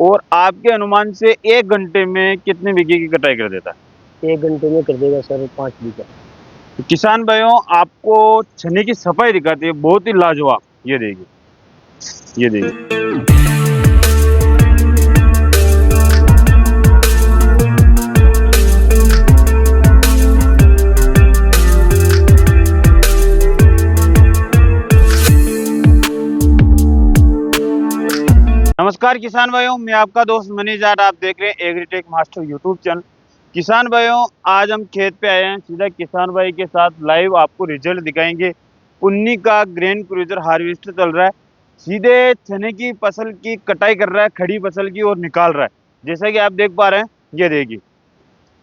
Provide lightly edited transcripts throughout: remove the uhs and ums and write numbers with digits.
और आपके अनुमान से 1 घंटे में कितने बीघे की कटाई कर देता है? 1 घंटे में कर देगा सर 5 बीघा। तो किसान भाइयों, आपको छन्नी की सफाई दिखाते हैं, बहुत ही लाजवाब। ये देखिए, ये देखिए। नमस्कार किसान भाइयों, मैं आपका दोस्त मनीष जाट। आप देख रहे हैं एग्रीटेक मास्टर यूट्यूब चैनल। किसान भाइयों, आज हम खेत पे आए हैं, सीधा किसान भाई के साथ लाइव आपको रिजल्ट दिखाएंगे। पुन्नी का ग्रेन क्रूजर हार्वेस्टर चल रहा है, सीधे चने की फसल की कटाई कर रहा है, खड़ी फसल की, और निकाल रहा है। जैसा कि आप देख पा रहे हैं, ये देखिए,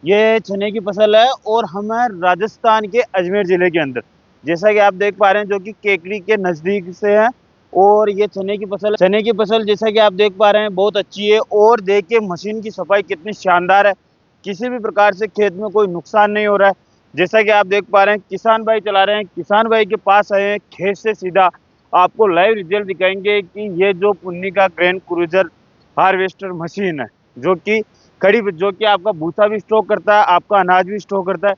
ये चने की फसल है और हम हैं राजस्थान के अजमेर जिले के अंदर, जैसा कि आप देख पा रहे हैं, जो कि केकड़ी के नज़दीक से है। और ये चने की फसल जैसा कि आप देख पा रहे हैं बहुत अच्छी है। और देखिए मशीन की सफाई कितनी शानदार है, किसी भी प्रकार से खेत में कोई नुकसान नहीं हो रहा है। जैसा कि आप देख पा रहे हैं, किसान भाई चला रहे हैं, किसान भाई के पास आए हैं, खेत से सीधा आपको लाइव रिजल्ट दिखाएंगे कि ये जो पुन्नी का ग्रेन क्रूजर हार्वेस्टर मशीन है, जो कि आपका भूसा भी स्टॉक करता है, आपका अनाज भी स्टॉक करता है,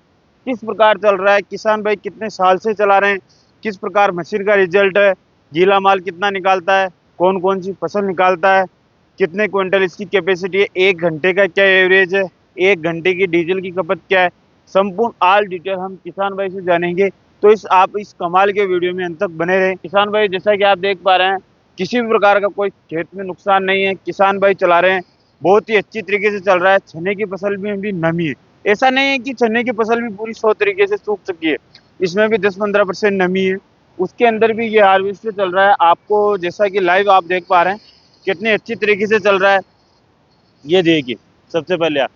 किस प्रकार चल रहा है, किसान भाई कितने साल से चला रहे हैं, किस प्रकार मशीन का रिजल्ट है, गीला माल कितना निकालता है, कौन कौन सी फसल निकालता है, कितने क्विंटल इसकी कैपेसिटी है, 1 घंटे का क्या एवरेज है, 1 घंटे की डीजल की खपत क्या है, संपूर्ण ऑल डिटेल हम किसान भाई से जानेंगे। तो आप इस कमाल के वीडियो में अंत तक बने रहें। किसान भाई, जैसा कि आप देख पा रहे हैं, किसी भी प्रकार का कोई खेत में नुकसान नहीं है, किसान भाई चला रहे हैं, बहुत ही अच्छी तरीके से चल रहा है। चने की फसल में भी नमी है, ऐसा नहीं है कि चने की फसल भी पूरी 100 तरीके से सूख चुकी है, इसमें भी 10-15% नमी है, उसके अंदर भी ये हार्वेस्टर चल रहा है। आपको जैसा कि लाइव आप देख पा रहे हैं कितनी अच्छी तरीके से चल रहा है। ये देखिए, सबसे पहले आप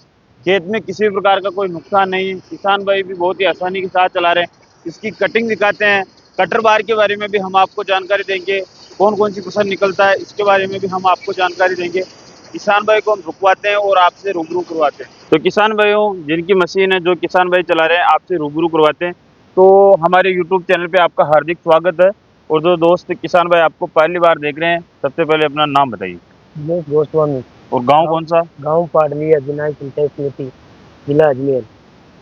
खेत में किसी भी प्रकार का कोई नुकसान नहीं है, किसान भाई भी बहुत ही आसानी के साथ चला रहे हैं। इसकी कटिंग दिखाते हैं, कटर बार के बारे में भी हम आपको जानकारी देंगे, कौन कौन सी फसल निकलता है इसके बारे में भी हम आपको जानकारी देंगे। किसान भाई को हम रुकवाते हैं और आपसे रूबरू करवाते हैं। तो किसान भाइयों, जिनकी मशीन है, जो किसान भाई चला रहे हैं, आपसे रूबरू करवाते हैं। तो हमारे यूट्यूब चैनल पे आपका हार्दिक स्वागत है। और जो दोस्त किसान भाई आपको पहली बार देख रहे हैं, सबसे पहले अपना नाम बताइए। गोस्वामी। और गांव कौन सा? गांव पाडली, अजनाई पंचायत समिति, जिला अजमेर।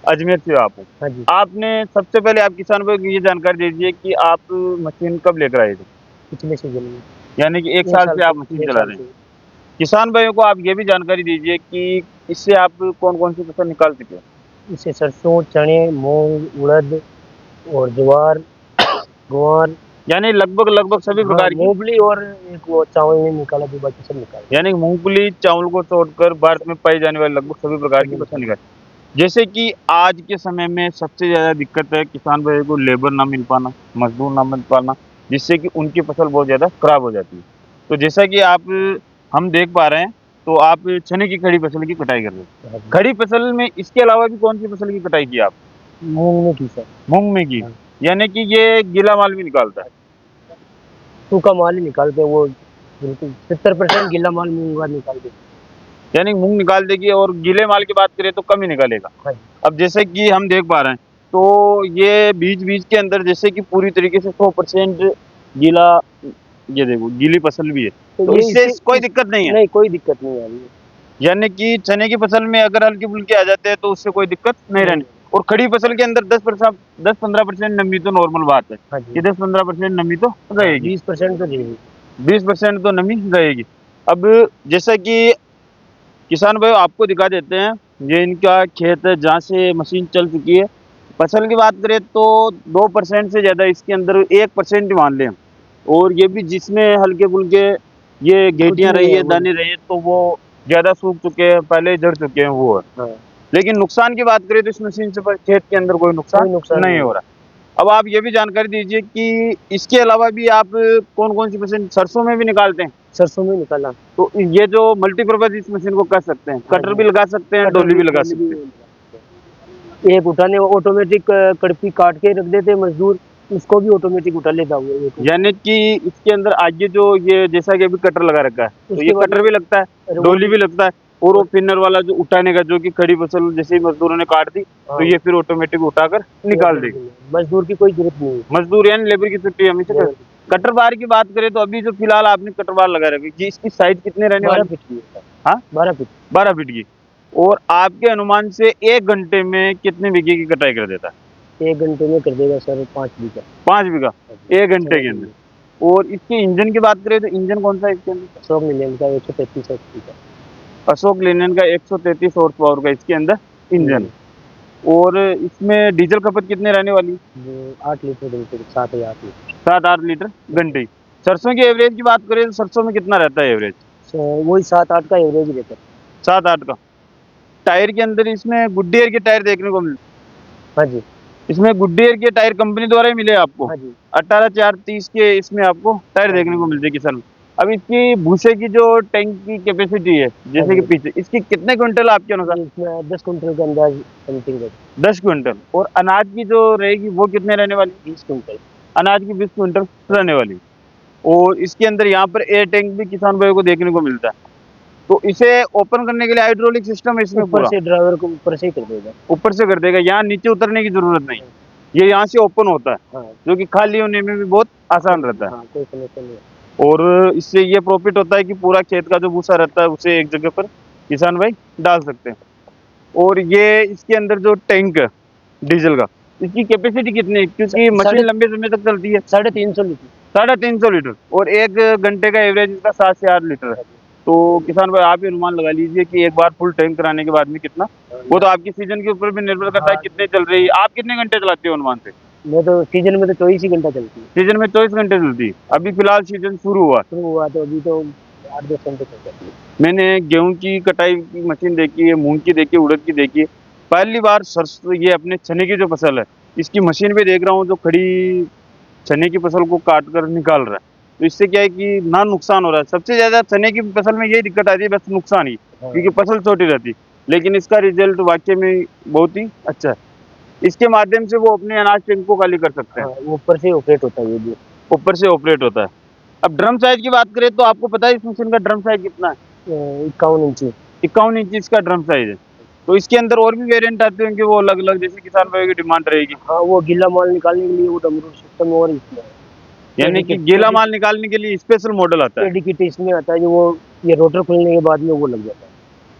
अजमेर से हो आप? हाँ जी। आपने सबसे पहले आप किसान भाई को ये जानकारी दीजिए कि आप मशीन कब लेकर आए थे? पिछले सीजन में। यानी कि 1 साल से आप मशीन चला रहे हैं। किसान भाइयों को आप ये भी जानकारी दीजिए कि इससे आप कौन कौन सी फसल निकाल चुके हैं? इससे सरसों, चने, मूंग, उड़द और ज्वार, ग्वार, यानी लगभग सभी प्रकार की। मूंगफली और एक वो चावल नहीं निकाला, जो बाकी सब निकाला। यानी मूंगफली, चावल को छोड़कर भारत में पाई जाने वाली लगभग सभी प्रकार की फसल निकाली। जैसे कि आज के समय में सबसे ज़्यादा दिक्कत है किसान भाइयों को लेबर ना मिल पाना, मजदूर ना मिल पाना, जिससे कि उनकी फसल बहुत ज़्यादा खराब हो जाती है। तो जैसा कि हम देख पा रहे हैं, तो आप चने की खड़ी फसल की कटाई कर रहे हैं। खड़ी फसल में इसके अलावा भी कौन सी फसल की कटाई की आप? मूंग में की सर। मूंग में की। यानी कि ये गीला माल भी निकालता है? सूखा माल ही निकालते हैं वो, बिल्कुल 70% गीला माल मूंग का निकाल देते। यानी मूंग निकाल देगी, और गीले माल की बात करें तो कम ही निकालेगा। अब जैसे कि हम देख पा रहे हैं, तो ये बीज के अंदर जैसे कि पूरी तरीके से 100% गीला, ये देखो गीली फसल भी है, तो इससे कोई दिक्कत नहीं है? नहीं, कोई दिक्कत नहीं आ रही है। यानी कि चने की फसल में अगर हल्की फुल्की आ जाते हैं तो उससे कोई दिक्कत नहीं रहनी। और खड़ी फसल के अंदर 10-15% नमी तो नॉर्मल बात है कि 10-15% नमी तो रहेगी। 20% तो रहेगी। 20% तो नमी रहेगी। अब जैसा कि किसान भाई आपको दिखा देते हैं, ये इनका खेत है जहाँ से मशीन चल चुकी है। फसल की बात करें तो 2% से ज़्यादा इसके अंदर 1% ही मान लें, और ये भी जिसमें हल्के फुल्के ये गेटियाँ रही है, दाने रही है, तो वो ज़्यादा सूख चुके हैं, पहले झड़ चुके हैं, वो है। लेकिन नुकसान की बात करें तो इस मशीन से खेत के अंदर कोई नुकसान नहीं हो रहा। अब आप ये भी जानकारी दीजिए कि इसके अलावा भी आप कौन कौन सी मशीन सरसों में भी निकालते हैं? सरसों में निकाला। तो ये जो मल्टीपर्पज इस मशीन को कर सकते हैं, कटर भी लगा सकते हैं, डोली भी लगा सकते हैं। एक उठाने ऑटोमेटिक कड़पी काट के रख देते मजदूर, उसको भी ऑटोमेटिक उठा लेता हुआ। यानी कि इसके अंदर आगे जो ये जैसा कि अभी कटर लगा रखा है, तो ये कटर भी लगता है, डोली भी लगता है, और वो पिनर वाला जो उठाने का, जो कि खड़ी फसल जैसे ही मजदूरों ने काट दी तो ये फिर ऑटोमेटिक उठाकर निकाल देगी। मजदूर की कोई जरूरत नहीं है। मजदूर यानी लेबर की छुट्टी हमेशा। कटर बार की बात करें तो अभी जो फिलहाल आपने कटर बार लगा रखी है, इसकी साइज कितने रहने वाली है? हाँ 12 फीट। 12 फीट की। और आपके अनुमान से 1 घंटे में कितने बीघे की कटाई कर देता है? 1 घंटे में कर देगा सर 5 बीघा। 5 बीघा 1 घंटे के अंदर। और इसके इंजन की बात करें तो इंजन कौन सा है इसके अंदर? अशोक नीलम का 133 एचपी का। अशोक लेलैंड का 133 हॉर्स पावर का इसके अंदर इंजन। और इसमें डीजल खपत कितने रहने वाली? वो 8 लीटर घंटे 7 या 8 लीटर। 7-8 लीटर घंटे। सरसों की एवरेज की बात करें तो सरसों में कितना रहता है एवरेज? वही 7-8 का एवरेज रहता है। 7-8 का। टायर के अंदर इसमें गुडियर के टायर देखने को मिलते हाँ जी। हैं। इसमें गुडियर के टायर कंपनी द्वारा ही मिले आपको। हाँ जी। 18/4/30 के इसमें आपको टायर हाँ देखने को जी। मिलते हैं किसान। अब इसकी भूसे की जो टैंक की कैपेसिटी है हाँ जैसे कि जी। पीछे इसकी कितने क्विंटल आपके अनुसार? इसमें 10 कुंटल का अंदाज समथिंग है। 10 क्विंटल। और अनाज की जो रहेगी वो कितने रहने वाली? 20 कुंटल। अनाज की 20 क्विंटल रहने वाली। और इसके अंदर यहाँ पर एयर टैंक भी किसान भाइयों को देखने को मिलता है। तो इसे ओपन करने के लिए हाइड्रोलिक सिस्टम है इसमें ऊपर पूरा। से ड्राइवर को ऊपर से ही कर देगा। ऊपर से कर देगा, यहाँ नीचे उतरने की जरूरत नहीं। ये यहाँ से ओपन होता है, हाँ। जो कि खाली होने में भी बहुत आसान रहता है। हाँ कोई समस्या नहीं है। और इससे ये प्रॉफिट होता है कि पूरा खेत का जो भूसा रहता है उसे एक जगह पर किसान भाई डाल सकते हैं। और ये इसके अंदर जो टैंक है डीजल का, इसकी कैपेसिटी कितनी है? क्योंकि मशीन लंबे समय तक चलती है। 350 लीटर। 350 लीटर। और 1 घंटे का एवरेज इसका 7 से 8 लीटर है। तो किसान भाई आप ही अनुमान लगा लीजिए कि एक बार फुल टैंक कराने के बाद में कितना। वो तो आपकी सीजन के ऊपर भी निर्भर करता है कितने चल रही है। आप कितने घंटे चलाते हो अनुमान से? मैं तो सीजन में तो 24 ही घंटा चलती है। सीजन में 24 घंटे चलती है। अभी फिलहाल सीजन शुरू हुआ। शुरू हुआ तो अभी तो 8-10 घंटे चल जाती है। मैंने गेहूं की कटाई की मशीन देखी है, मूंग की देखी है, उड़द की देखी है। पहली बार सरसों ये अपने चने की जो फसल है इसकी मशीन पे देख रहा हूँ जो खड़ी चने की फसल को काट कर निकाल रहा है। तो इससे क्या है कि ना नुकसान हो रहा है। सबसे ज्यादा चने की फसल में यही दिक्कत आती है, बस नुकसान ही, क्योंकि फसल छोटी रहती है। लेकिन इसका रिजल्ट वाकई में बहुत ही अच्छा है। इसके माध्यम से वो अपने अनाज टैंक को खाली कर सकते हैं। हाँ ऊपर से ऑपरेट होता है ये भी। ऊपर से ऑपरेट होता है। अब ड्रम साइज की बात करें तो आपको पता है इस मशीन का ड्रम साइज कितना है? 51 इंची। 51 इंच इसका ड्रम साइज है। तो इसके अंदर और भी वेरिएंट आते होंगे वो अलग अलग, जैसे किसान भाइयों की डिमांड रहेगी। हाँ वो गीला माल निकालने के लिए वो डमरू सिस्टम और इसमें यानी कि गीला माल निकालने के लिए स्पेशल मॉडल आता है। एडिकेट इसमें आता है जो वो ये रोटर खुलने के बाद में वो लग जाता है।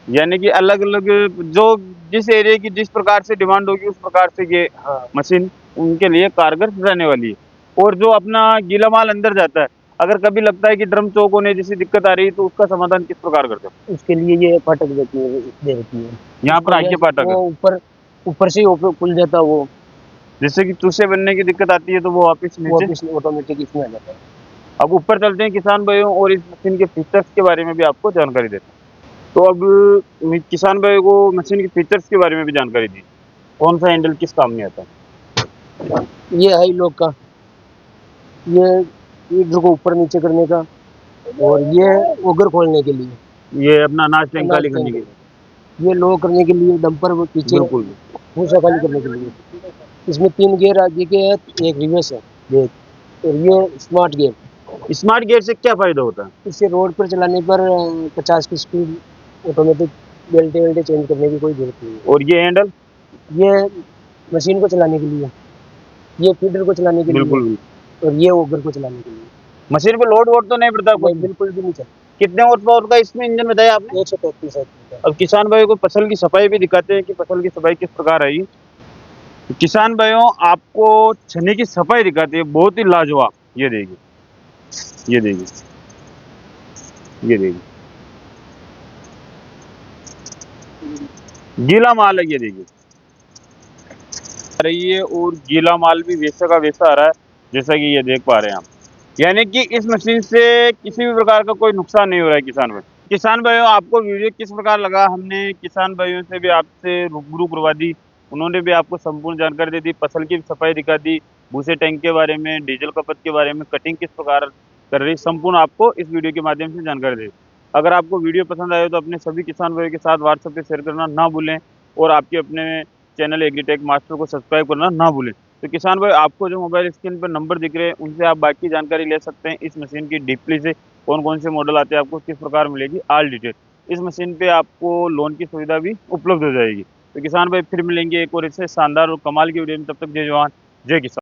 यानी कि अलग अलग जो जिस एरिया की जिस प्रकार से डिमांड होगी उस प्रकार से ये हाँ मशीन उनके लिए कारगर रहने वाली है। और जो अपना गीला माल अंदर जाता है, अगर कभी लगता है कि ड्रम चौक होने जैसी दिक्कत आ रही है तो उसका समाधान किस प्रकार करते हो? उसके लिए ये फाटक देती है दे देती है। यहाँ पर आगे फाटक है। वो ऊपर से ही खुल जाता है वो। जैसे कि चूसे बनने की दिक्कत आती है तो वो वापस नीचे ऑटोमेटिक इसमें आ जाता है। अब ऊपर चलते हैं किसान भाइयों और इस मशीन के फीचर्स के बारे में भी आपको जानकारी देते हैं। तो अब किसान भाइयों को मशीन के फीचर्स के बारे में भी जानकारी दी। कौन सा हैंडल किस काम में आता है? ये हाई लॉक का, ये इधर को ऊपर नीचे करने का, और ये ओगर खोलने के लिए, ये अपना अनाज टैंक खाली करने के लिए। ये लो करने के लिए, डंपर वो पीछे बिल्कुल। भूसा खाली करने के लिए। इसमें 3 गियर आगे के है, एक रिवर्स है गेयर, और ये स्मार्ट गियर। स्मार्ट गियर से क्या फायदा होता है? इससे रोड पर चलाने पर 50 की स्पीड ऑटोमेटिक बेल्टे चेंज करने की कोई जरूरत नहीं है। और ये हैंडल? ये मशीन को चलाने के लिए, ये फीडर को चलाने के लिए, बिल्कुल। और ये ओगर को चलाने के लिए। मशीन पे लोड वोड तो नहीं पड़ता कुछ? बिल्कुल भी नहीं चलता। कितने हॉर्स पावर का इसमें इंजन बताया आपने? 133 है। अब किसान भाइयों को फसल की सफाई भी दिखाते हैं कि फसल की सफाई किस प्रकार है। तो किसान भाइयों आपको चने की सफाई दिखाते हैं, बहुत ही लाजवाब। ये देखिए, ये देखिए, ये देखिए, गीला माल है। ये देखिए रही है और गीला माल भी वैसा का वैसा आ रहा है जैसा कि ये देख पा रहे हैं आप। यानी कि इस मशीन से किसी भी प्रकार का कोई नुकसान नहीं हो रहा है किसान भाई। किसान भाइयों आपको वीडियो किस प्रकार लगा? हमने किसान भाइयों से भी आपसे रूबरू करवा दी, उन्होंने भी आपको संपूर्ण जानकारी दे दी, फसल की सफाई दिखा दी, भूसे टैंक के बारे में, डीजल खपत के बारे में, कटिंग किस प्रकार कर रही, संपूर्ण आपको इस वीडियो के माध्यम से जानकारी दे दी। अगर आपको वीडियो पसंद आए तो अपने सभी किसान भाइयों के साथ व्हाट्सएप पे शेयर करना ना भूलें और आपके अपने चैनल एग्रीटेक मास्टर को सब्सक्राइब करना ना भूलें। तो किसान भाई आपको जो मोबाइल स्क्रीन पर नंबर दिख रहे हैं उनसे आप बाकी जानकारी ले सकते हैं। इस मशीन की डीपली से कौन कौन से मॉडल आते हैं, आपको किस प्रकार मिलेगी, ऑल डिटेल। इस मशीन पे आपको लोन की सुविधा भी उपलब्ध हो जाएगी। तो किसान भाई फिर मिलेंगे एक और इससे शानदार और कमाल की वीडियो में, तब तक जय जवान जय किसान।